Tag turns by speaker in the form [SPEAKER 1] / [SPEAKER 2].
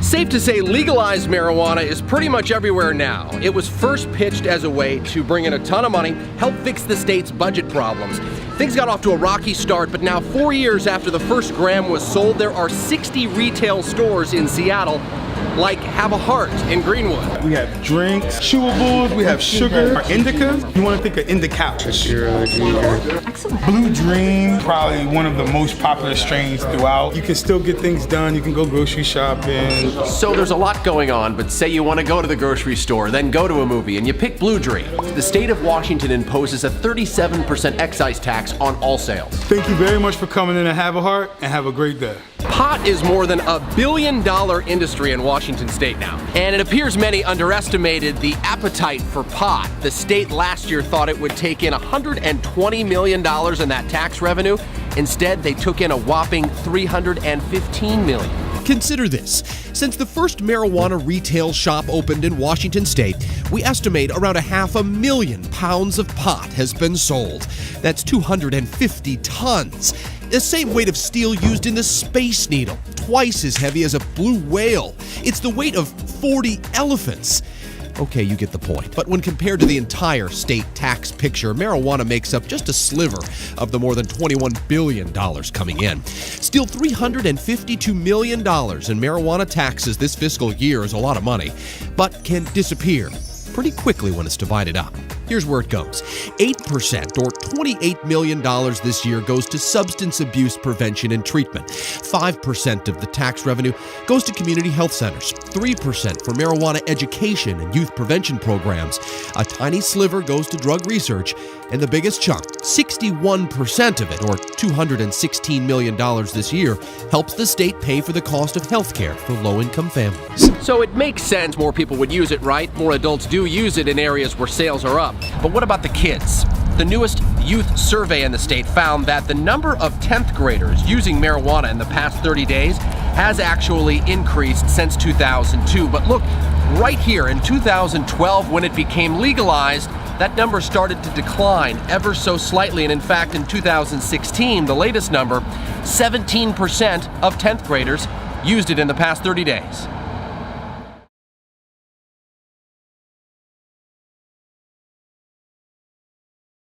[SPEAKER 1] Safe to say legalized marijuana is pretty much everywhere now. It was first pitched as a way to bring in a ton of money, help fix the state's budget problems. Things got off to a rocky start, but now 4 years after the first gram was sold, there are 60 retail stores in Seattle, like Have a Heart in Greenwood.
[SPEAKER 2] We have drinks, chewables, we have sugar, indica. You want to think of indica.
[SPEAKER 3] Excellent.
[SPEAKER 2] Blue Dream, probably one of the most popular strains throughout. You can still get things done. You can go grocery shopping.
[SPEAKER 1] So there's a lot going on, but say you want to go to the grocery store, then go to a movie, and you pick Blue Dream. The state of Washington imposes a 37% excise tax on all sales.
[SPEAKER 2] Thank you very much for coming in to Have a Heart, and have a great day.
[SPEAKER 1] Pot is more than $1 billion industry in Washington state now, and it appears many underestimated the appetite for pot. The state last year thought it would take in $120 million in that tax revenue. Instead, they took in a whopping $315 million.
[SPEAKER 4] Consider this. Since the first marijuana retail shop opened in Washington state, we estimate around 500,000 pounds of pot has been sold. That's 250 tons. The same weight of steel used in the Space Needle, twice as heavy as a blue whale. It's the weight of 40 elephants. Okay, you get the point. But when compared to the entire state tax picture, marijuana makes up just a sliver of the more than $21 billion coming in. Still, $352 million in marijuana taxes this fiscal year is a lot of money, but can disappear pretty quickly when it's divided up. Here's where it goes. 8% or $28 million this year goes to substance abuse prevention and treatment. 5% of the tax revenue goes to community health centers. 3% for marijuana education and youth prevention programs. A tiny sliver goes to drug research. And the biggest chunk, 61% of it, or $216 million this year, helps the state pay for the cost of health care for low-income families.
[SPEAKER 1] So it makes sense more people would use it, right? More adults do use it in areas where sales are up. But what about the kids? The newest youth survey in the state found that the number of 10th graders using marijuana in the past 30 days has actually increased since 2002. But look, right here in 2012, when it became legalized, that number started to decline ever so slightly. And in fact, in 2016, the latest number, 17% of 10th graders used it in the past 30 days.